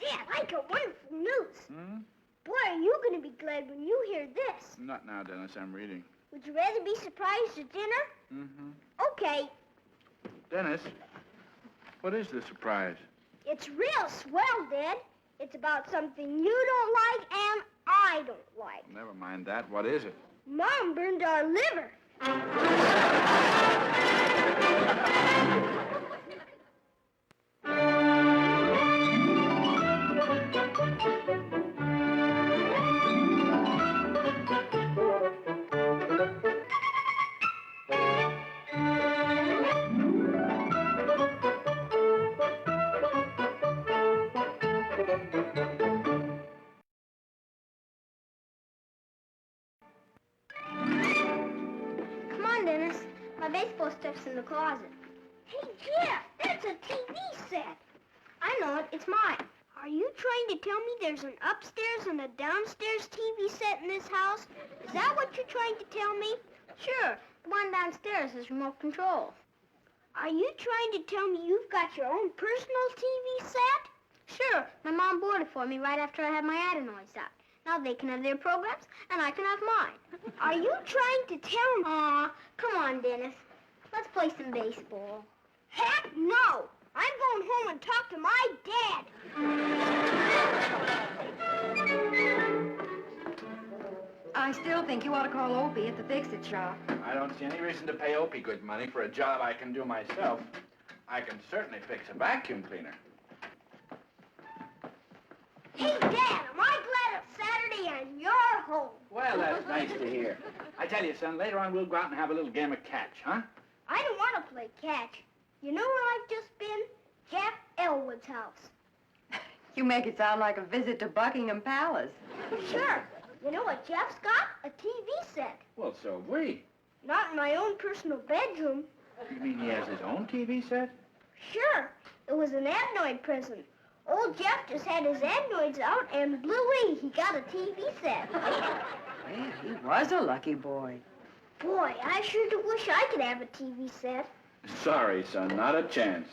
Dad, I got wonderful news. Hmm? Boy, are you going to be glad when you hear this. Not now, Dennis. I'm reading. Would you rather be surprised at dinner? Mm-hmm. Okay. Dennis, what is the surprise? It's real swell, Dad. It's about something you don't like and I don't like. Never mind that. What is it? Mom burned our liver. Come on, Dennis. My baseball stuff's in the closet. Hey, Jeff, that's a TV set. I know it. It's mine. Are you trying to tell me there's an upstairs and a downstairs TV set in this house? Is that what you're trying to tell me? Sure. The one downstairs is remote control. Are you trying to tell me you've got your own personal TV set? Sure. My mom bought it for me right after I had my adenoids out. Now they can have their programs, and I can have mine. Are you trying to tell me? Aw, come on, Dennis. Let's play some baseball. Heck no! I'm going home and talk to my dad. I still think you ought to call Opie at the fix-it shop. I don't see any reason to pay Opie good money for a job I can do myself. I can certainly fix a vacuum cleaner. Hey, Dad, am I glad it's Saturday and you're home? Well, that's nice to hear. I tell you, son, later on we'll go out and have a little game of catch, huh? I don't want to play catch. You know where I've just been? Jeff Elwood's house. You make it sound like a visit to Buckingham Palace. Sure. You know what Jeff's got? A TV set. Well, so have we. Not in my own personal bedroom. You mean he has his own TV set? Sure. It was an adenoid present. Old Jeff just had his adenoids out, and Bluey, he got a TV set. Well, he was a lucky boy. Boy, I sure do wish I could have a TV set. Sorry, son, not a chance.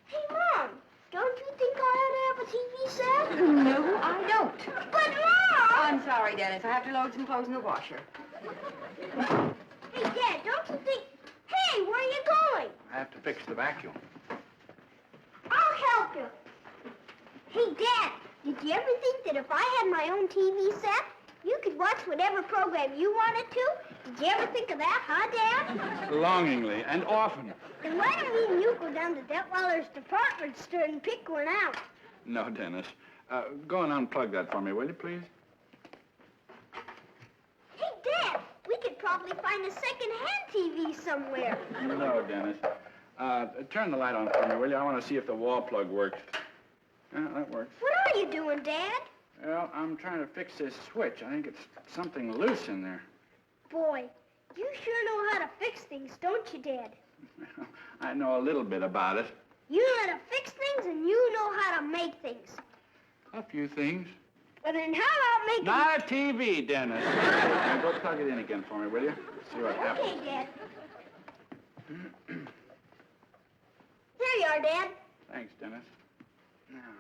Hey, Mom, don't you think I ought to have a TV set? No, I don't. But, Mom! I'm sorry, Dennis. I have to load some clothes in the washer. Hey, Dad, don't you think... Hey, where are you going? I have to fix the vacuum. I'll help you. Hey, Dad, did you ever think that if I had my own TV set, you could watch whatever program you wanted to? Did you ever think of that, huh, Dad? Longingly and often. Then why don't me and you go down to Detweiler's department store and pick one out? No, Dennis. Go and unplug that for me, will you, please? Hey, Dad, we could probably find a second-hand TV somewhere. No, Dennis. Turn the light on for me, will you? I want to see if the wall plug works. Yeah, that works. What are you doing, Dad? Well, I'm trying to fix this switch. I think it's something loose in there. Boy, you sure know how to fix things, don't you, Dad? I know a little bit about it. You know how to fix things and you know how to make things. A few things. Well, then how about making... Not a TV, Dennis. Now go plug it in again for me, will you? See what happens. Okay, Dad. There you are, Dad. Thanks, Dennis. Now.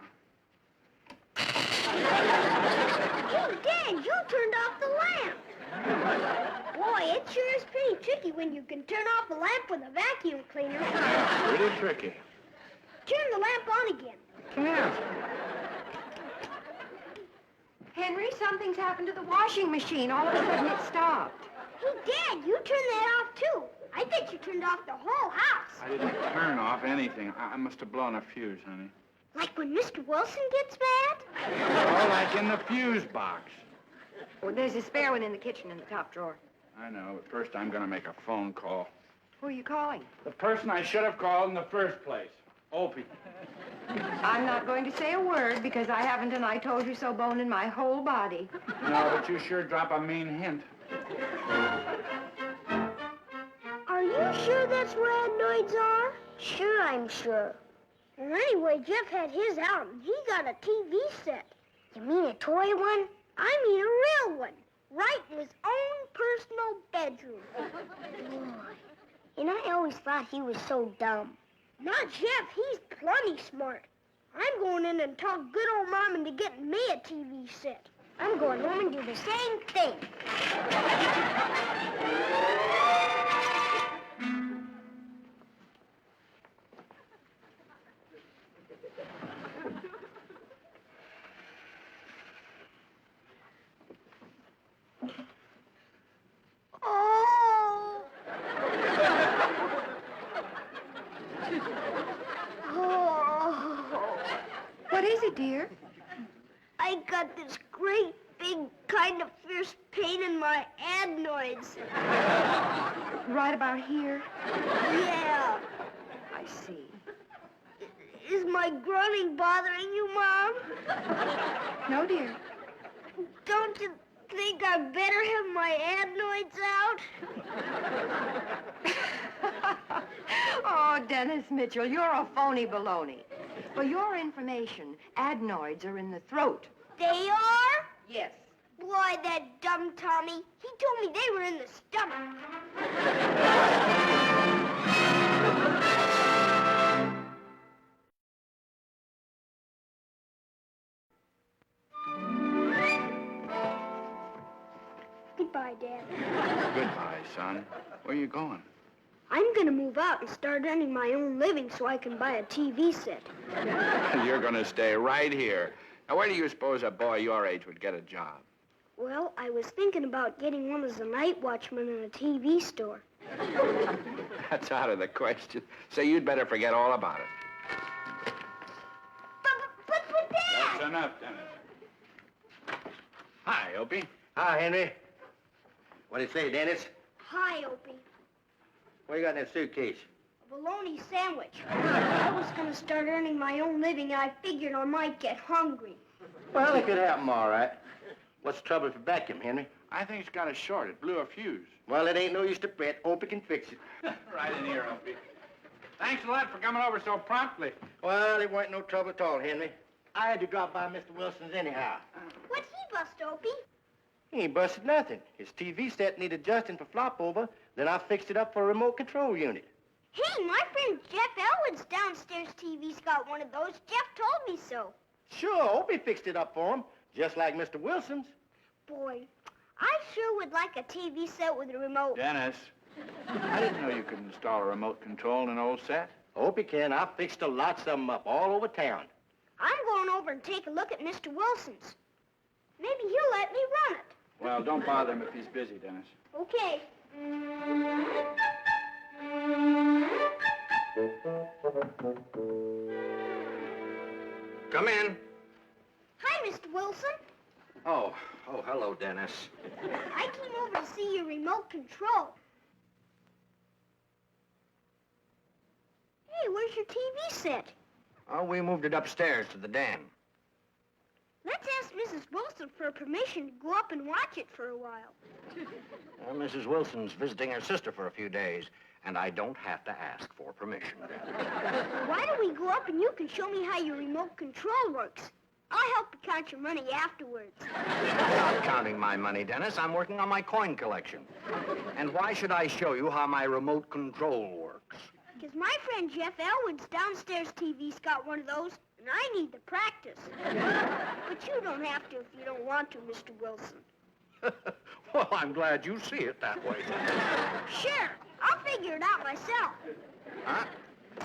Hey, Dad, you turned off the lamp. Boy, it sure is pretty tricky when you can turn off a lamp with a vacuum cleaner. Yeah, pretty tricky. Turn the lamp on again. Can't. Henry, something's happened to the washing machine. All of a sudden it stopped. Hey, Dad, you turned that off, too. I bet you turned off the whole house. I didn't turn off anything. I must have blown a fuse, honey. Like when Mr. Wilson gets mad? Oh, like in the fuse box. Oh, there's a spare one in the kitchen in the top drawer. I know, but first I'm going to make a phone call. Who are you calling? The person I should have called in the first place. Opie. I'm not going to say a word because I haven't an I told you so bone in my whole body. No, but you sure drop a mean hint. Are you sure that's where adenoids are? Sure, I'm sure. Well, anyway, Jeff had his out, and he got a TV set. You mean a toy one? I mean a real one. Right in his own personal bedroom. Boy. And I always thought he was so dumb. Not Jeff. He's plenty smart. I'm going in and talk good old Mom into getting me a TV set. I'm going home and do the same thing. Oh. Oh. What is it, dear? I got this great big kind of fierce pain in my adenoids. Right about here? Yeah. I see. Is my grunting bothering you, Mom? No, dear. Don't you think I better have my adenoids out? Oh, Dennis Mitchell, you're a phony baloney. For your information, adenoids are in the throat. They are? Yes. Boy, that dumb Tommy. He told me they were in the stomach. Goodbye, Dad. Goodbye, son. Where are you going? I'm gonna move out and start earning my own living so I can buy a TV set. You're going to stay right here. Now, where do you suppose a boy your age would get a job? Well, I was thinking about getting one as a night watchman in a TV store. That's out of the question. So you'd better forget all about it. But Dad! That's enough, Dennis. Hi, Opie. Hi, Henry. What do you say, Dennis? Hi, Opie. What you got in that suitcase? A bologna sandwich. I was gonna start earning my own living, and I figured I might get hungry. Well, it could happen, all right. What's the trouble with your vacuum, Henry? I think it's got a short. It blew a fuse. Well, it ain't no use to fret. Opie can fix it. Right in here, Opie. Thanks a lot for coming over so promptly. Well, it wasn't no trouble at all, Henry. I had to drop by Mr. Wilson's anyhow. What'd he bust, Opie? He ain't busted nothing. His TV set needed adjusting for flop over, then I fixed it up for a remote control unit. Hey, my friend Jeff Elwood's downstairs TV's got one of those. Jeff told me so. Sure, Opie fixed it up for him, just like Mr. Wilson's. Boy, I sure would like a TV set with a remote. Dennis, I didn't know you could install a remote control in an old set. Opie can. I fixed a lots of them up all over town. I'm going over and take a look at Mr. Wilson's. Maybe he'll let me run it. Well, don't bother him if he's busy, Dennis. Okay. Come in. Hi, Mr. Wilson. Oh, hello, Dennis. I came over to see your remote control. Hey, where's your TV set? Oh, we moved it upstairs to the den. Let's ask Mrs. Wilson for permission to go up and watch it for a while. Well, Mrs. Wilson's visiting her sister for a few days, and I don't have to ask for permission. Why don't we go up and you can show me how your remote control works? I'll help you count your money afterwards. I'm not counting my money, Dennis. I'm working on my coin collection. And why should I show you how my remote control works? Because my friend Jeff Elwood's downstairs TV's got one of those, and I need to practice. But you don't have to if you don't want to, Mr. Wilson. Well, I'm glad you see it that way. Sure, I'll figure it out myself. Huh?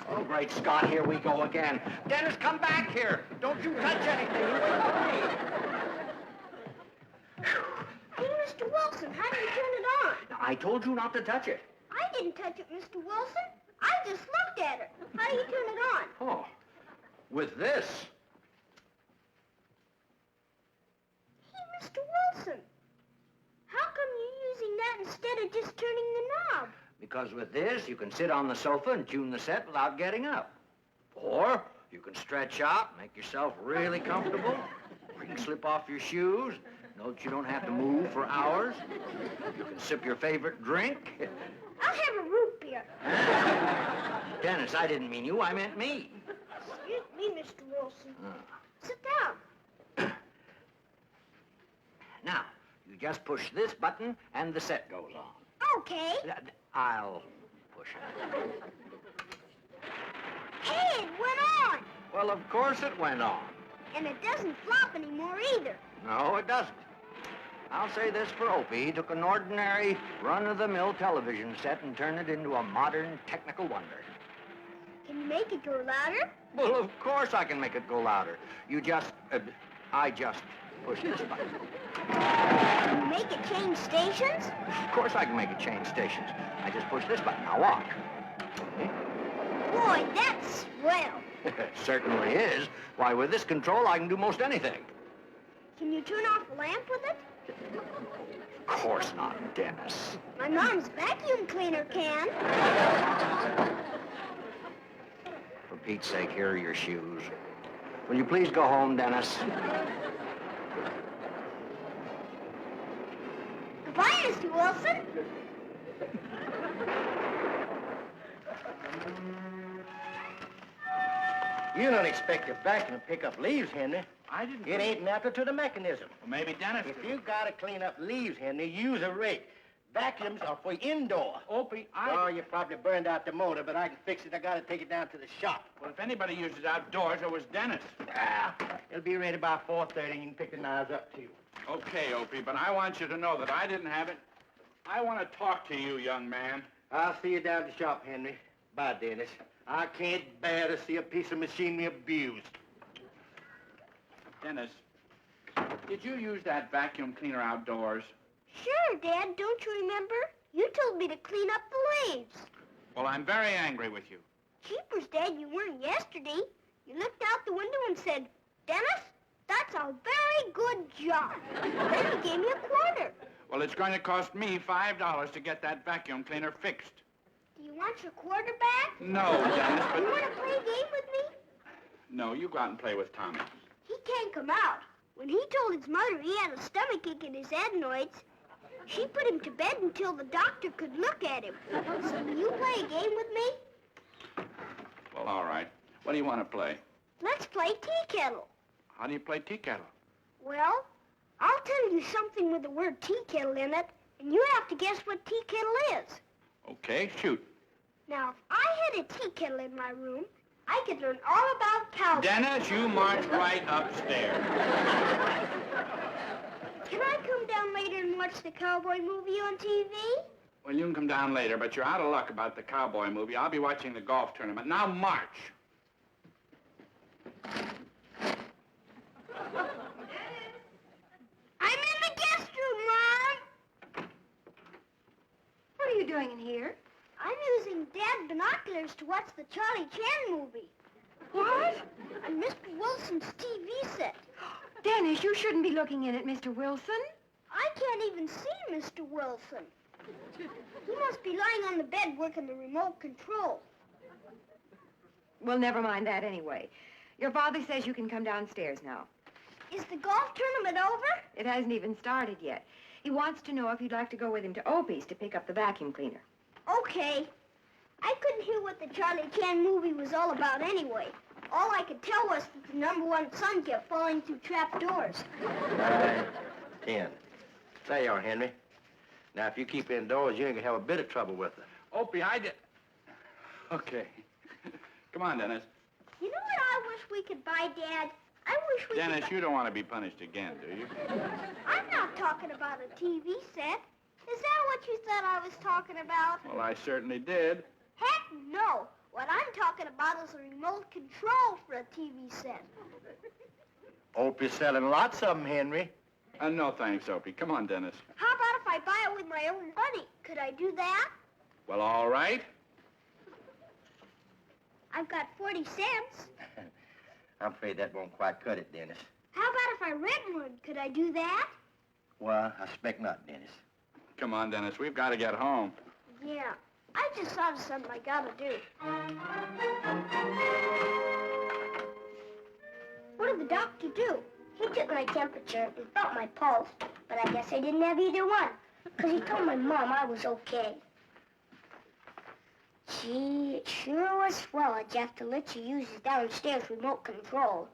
Oh, great Scott, here we go again. Dennis, come back here. Don't you touch anything. Hey, Mr. Wilson, how do you turn it on? I told you not to touch it. I didn't touch it, Mr. Wilson. I just looked at it. How do you turn it on? Oh, with this. Hey, Mr. Wilson, how come you're using that instead of just turning the knob? Because with this, you can sit on the sofa and tune the set without getting up. Or you can stretch out, make yourself really comfortable. Or you can slip off your shoes. Note you don't have to move for hours. You can sip your favorite drink. I'll have a root beer. Dennis, I didn't mean you. I meant me. Excuse me, Mr. Wilson. Sit down. Now, you just push this button and the set goes on. Okay. I'll push it. Hey, it went on. Well, of course it went on. And it doesn't flop anymore either. No, it doesn't. I'll say this for Opie. He took an ordinary, run-of-the-mill television set and turned it into a modern technical wonder. Can you make it go louder? Well, of course I can make it go louder. I just push this button. Can you make it change stations? Of course I can make it change stations. I just push this button. Now walk. Boy, that's swell. Certainly is. Why, with this control, I can do most anything. Can you turn off the lamp with it? Of course not, Dennis. My mom's vacuum cleaner can. For Pete's sake, here are your shoes. Will you please go home, Dennis? Goodbye, Mr. Wilson. You don't expect a vacuum to pick up leaves, Henry. I didn't... It ain't natural to the mechanism. Well, maybe Dennis... If you gotta clean up leaves, Henry, use a rake. Vacuums are for indoor. Opie, Oh, you probably burned out the motor, but I can fix it. I gotta take it down to the shop. Well, if anybody uses outdoors, it was Dennis. Ah, it'll be ready by 4:30. You can pick the knives up, too. Okay, Opie, but I want you to know that I didn't have it. I want to talk to you, young man. I'll see you down at the shop, Henry. Bye, Dennis. I can't bear to see a piece of machinery abused. Dennis, did you use that vacuum cleaner outdoors? Sure, Dad. Don't you remember? You told me to clean up the leaves. Well, I'm very angry with you. Jeepers, Dad, you weren't yesterday. You looked out the window and said, Dennis, that's a very good job. Then you gave me a quarter. Well, it's going to cost me $5 to get that vacuum cleaner fixed. Do you want your quarter back? No, Dennis, You but... want to play a game with me? No, you go out and play with Tommy. He can't come out. When he told his mother he had a stomachache in his adenoids, she put him to bed until the doctor could look at him. So will you play a game with me? Well, all right. What do you want to play? Let's play tea kettle. How do you play tea kettle? Well, I'll tell you something with the word tea kettle in it, and you have to guess what tea kettle is. Okay, shoot. Now, if I had a tea kettle in my room, I could learn all about cowboys. Dennis, you march right upstairs. Can I come down later and watch the cowboy movie on TV? Well, you can come down later, but you're out of luck about the cowboy movie. I'll be watching the golf tournament. Now, march. I'm in the guest room, Mom. What are you doing in here? I'm using Dad binoculars to watch the Charlie Chan movie. What? On Mr. Wilson's TV set. Dennis, you shouldn't be looking in at Mr. Wilson. I can't even see Mr. Wilson. He must be lying on the bed working the remote control. Well, never mind that anyway. Your father says you can come downstairs now. Is the golf tournament over? It hasn't even started yet. He wants to know if you'd like to go with him to Opie's to pick up the vacuum cleaner. Okay. I couldn't hear what the Charlie Chan movie was all about anyway. All I could tell was that the #1 son kept falling through trap doors. 9, 10. There you are, Henry. Now, if you keep indoors, you ain't gonna have a bit of trouble with it. Opie, I did... Okay. Come on, Dennis. You know what I wish we could buy, Dad? I wish we Dennis, could... you don't want to be punished again, do you? I'm not talking about a TV set. Is that what you said I was talking about? Well, I certainly did. Heck no. What I'm talking about is a remote control for a TV set. Opie's selling lots of them, Henry. No, thanks, Opie. Come on, Dennis. How about if I buy it with my own money? Could I do that? Well, all right. I've got 40 cents. I'm afraid that won't quite cut it, Dennis. How about if I rent one? Could I do that? Well, I expect not, Dennis. Come on, Dennis. We've got to get home. Yeah. I just thought of something I gotta do. What did the doctor do? He took my temperature and felt my pulse, but I guess I didn't have either one, because he told my mom I was okay. Gee, it sure was swell of Jeff to let you use his downstairs remote control.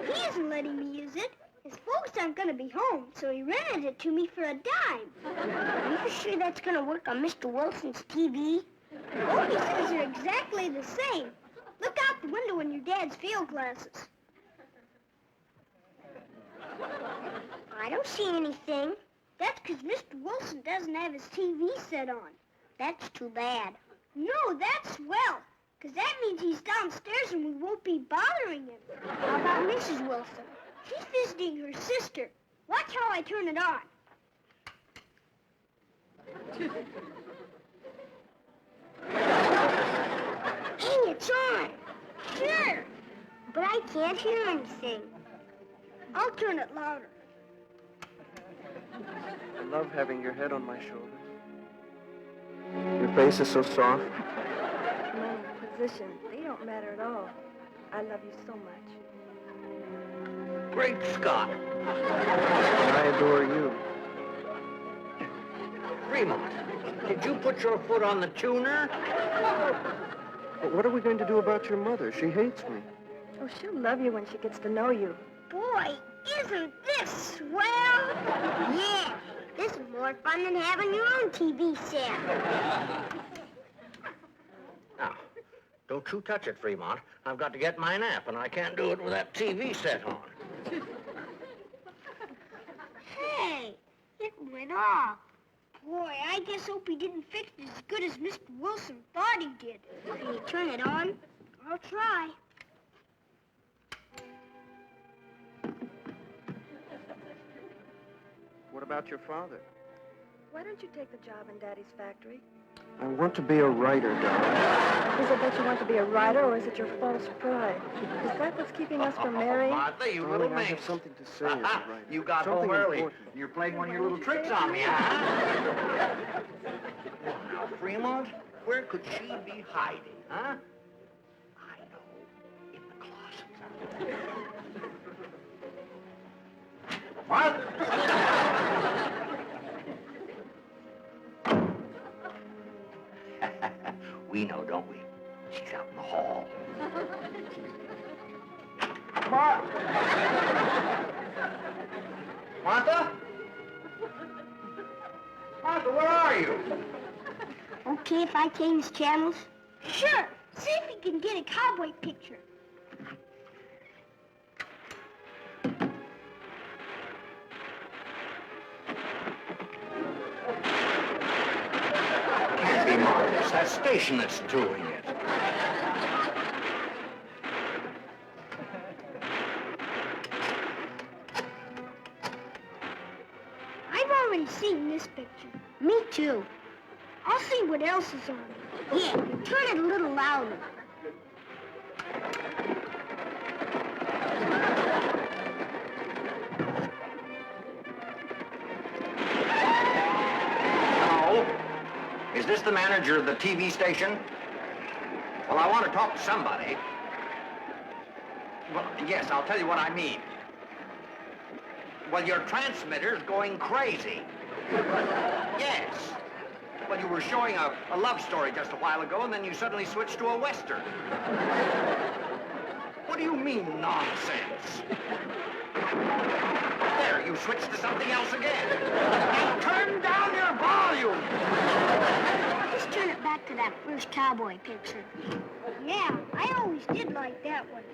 He isn't letting me use it. His folks aren't going to be home, so he rented it to me for a dime. Are you sure that's going to work on Mr. Wilson's TV? Opie says they're exactly the same. Look out the window also in your dad's field glasses. I don't see anything. That's because Mr. Wilson doesn't have his TV set on. That's too bad. No, that's swell. Because that means he's downstairs and we won't be bothering him. How about Mrs. Wilson? She's visiting her sister. Watch how I turn it on. Hey, it's on. Sure. But I can't hear anything. I'll turn it louder. I love having your head on my shoulder. Your face is so soft. Money, position, they don't matter at all. I love you so much. Great Scott. I adore you. Fremont, did you put your foot on the tuner? But what are we going to do about your mother? She hates me. Oh, she'll love you when she gets to know you. Boy, isn't this swell? Yeah, this is more fun than having your own TV set. Now, don't you touch it, Fremont. I've got to get my nap, and I can't do it with that TV set on. Hey, it went off. Boy, I guess Opie didn't fix it as good as Mr. Wilson thought he did. Can you turn it on? I'll try. What about your father? Why don't you take the job in Daddy's factory? I want to be a writer, darling. Is it that you want to be a writer, or is it your false pride? Is that what's keeping us from marrying? Martha, you Darling, little I have minx. something to say as a writer. You got Something home early. important. You're playing one of your little tricks on me, huh? Now, Fremont, where could she be hiding, huh? I know, in the closet. What? We know, don't we? She's out in the hall. Martha? Martha, where are you? Okay if I change channels? Sure. See if you can get a cowboy picture. Can't be Martha. It's that station that's doing it. I've already seen this picture. Me too. I'll see what else is on it. Yeah, turn it a little louder. Hello? Is this the manager of the TV station? Well, I want to talk to somebody. Well, yes, I'll tell you what I mean. Well, your transmitter's going crazy. Yes. Well, you were showing a love story just a while ago, and then you suddenly switched to a Western. What do you mean, nonsense? There, you switched to something else again. Now turn down your volume! Just turn it back to that first cowboy picture. Yeah, I always did like that one.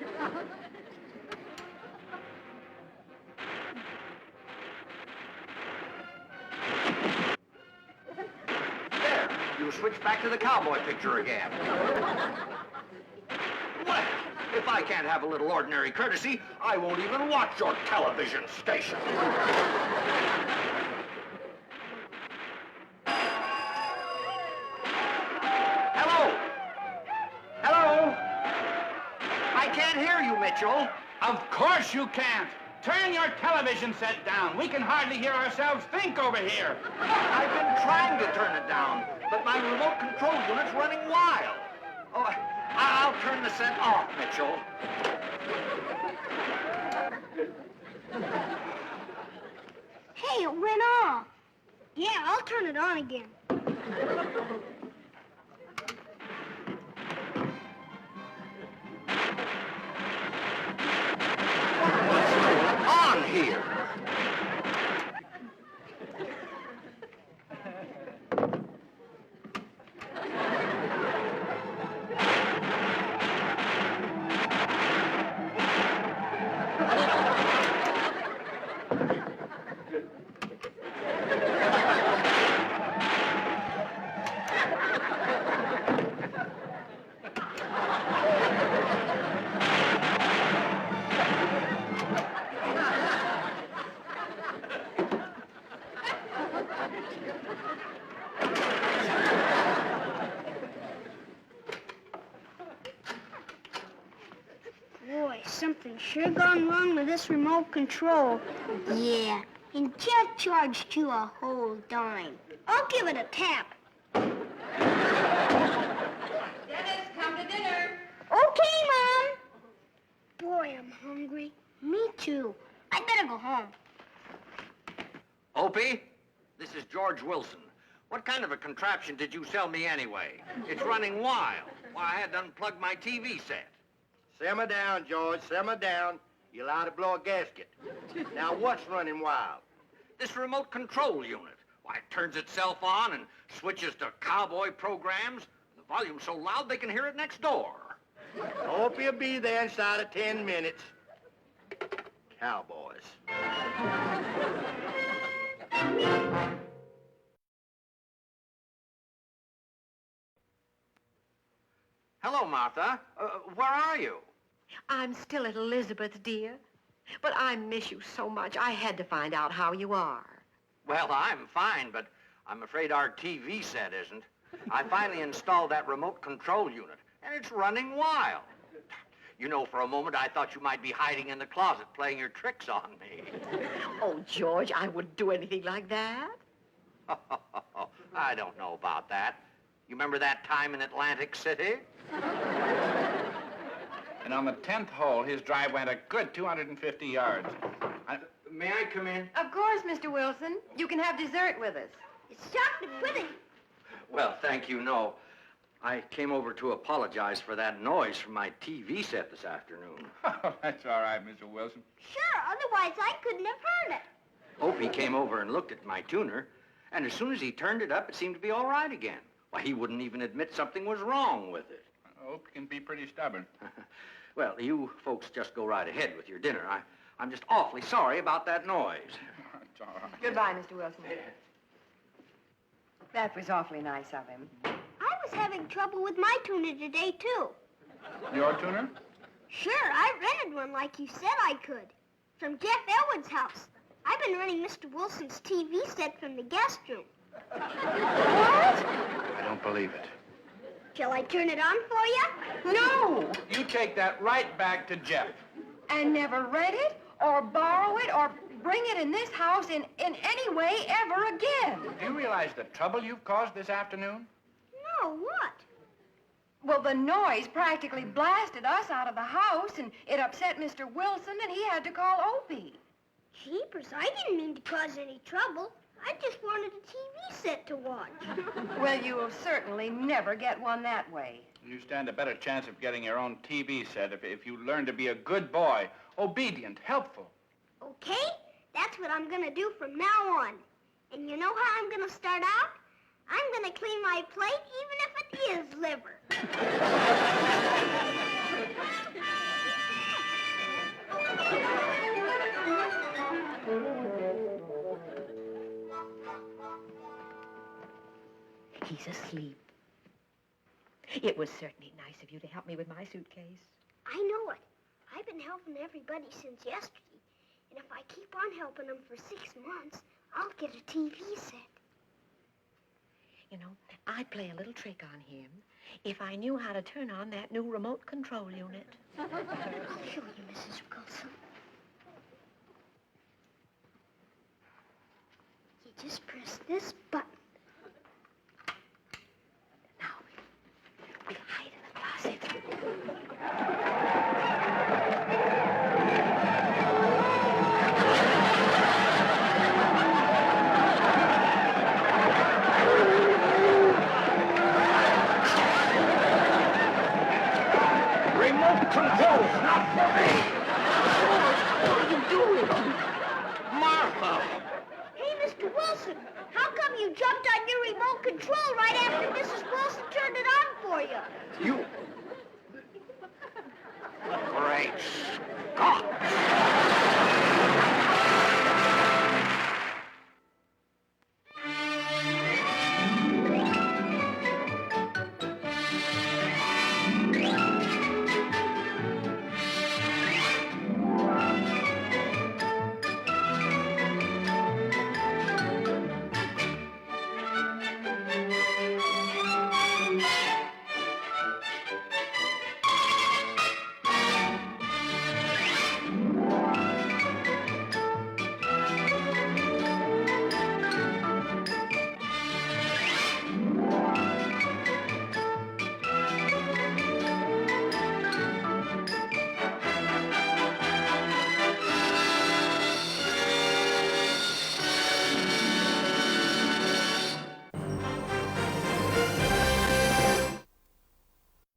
There, you switched back to the cowboy picture again. Well, if I can't have a little ordinary courtesy, I won't even watch your television station. Hello? Hello? I can't hear you, Mitchell. Of course you can't. Turn your television set down. We can hardly hear ourselves think over here. I've been trying to turn it down, but my remote control unit's running wild. Oh, I'll turn the set off, Mitchell. Hey, it went off. Yeah, I'll turn it on again. On here. Boy, something's sure gone wrong with this remote control. Yeah, and Jeff charged you a whole dime. I'll give it a tap. Dennis, come to dinner. Okay, Mom. Boy, I'm hungry. Me too. I better go home. Opie, this is George Wilson. What kind of a contraption did you sell me anyway? It's running wild. Why, I had to unplug my TV set. Simmer down, George, simmer down. You're allowed to blow a gasket. Now, what's running wild? This remote control unit. Why, it turns itself on and switches to cowboy programs. The volume's so loud they can hear it next door. Hope you'll be there inside of 10 minutes. Cowboys. Hello, Martha. Where are you? I'm still at Elizabeth, dear. But I miss you so much, I had to find out how you are. Well, I'm fine, but I'm afraid our TV set isn't. I finally installed that remote control unit, and it's running wild. You know, for a moment, I thought you might be hiding in the closet playing your tricks on me. Oh, George, I wouldn't do anything like that. I don't know about that. You remember that time in Atlantic City? And on the 10th hole, his drive went a good 250 yards. May I come in? Of course, Mr. Wilson. You can have dessert with us. It's chocolate pudding. Well, thank you, no. I came over to apologize for that noise from my TV set this afternoon. Oh, that's all right, Mr. Wilson. Sure, otherwise I couldn't have heard it. Opie came over and looked at my tuner, and as soon as he turned it up, it seemed to be all right again. Why, he wouldn't even admit something was wrong with it. Hope can be pretty stubborn. Well, you folks just go right ahead with your dinner. I'm just awfully sorry about that noise. It's all right. Goodbye, Mr. Wilson. That was awfully nice of him. I was having trouble with my tuner today, too. Your tuner? Sure, I rented one like you said I could. From Jeff Elwood's house. I've been running Mr. Wilson's TV set from the guest room. What? I don't believe it. Shall I turn it on for you? No! You take that right back to Jeff. And never rent it, or borrow it, or bring it in this house in any way ever again. Do you realize the trouble you've caused this afternoon? No, what? Well, the noise practically blasted us out of the house, and it upset Mr. Wilson, and he had to call Opie. Jeepers, I didn't mean to cause any trouble. I just wanted a TV set to watch. Well, you will certainly never get one that way. You stand a better chance of getting your own TV set if you learn to be a good boy, obedient, helpful. Okay? That's what I'm gonna do from now on. And you know how I'm gonna start out? I'm gonna clean my plate even if it is liver. He's asleep. It was certainly nice of you to help me with my suitcase. I know it. I've been helping everybody since yesterday. And if I keep on helping them for 6 months, I'll get a TV set. You know, I'd play a little trick on him if I knew how to turn on that new remote control unit. I'll show you, Mrs. Wilson. You just press this button. Now, we'll hide in the closet. Remote control, not for me! What are you doing? Martha! Hey, Mr. Wilson, how come you jumped on your remote control right after Mrs. Wilson turned it on for you? You... Great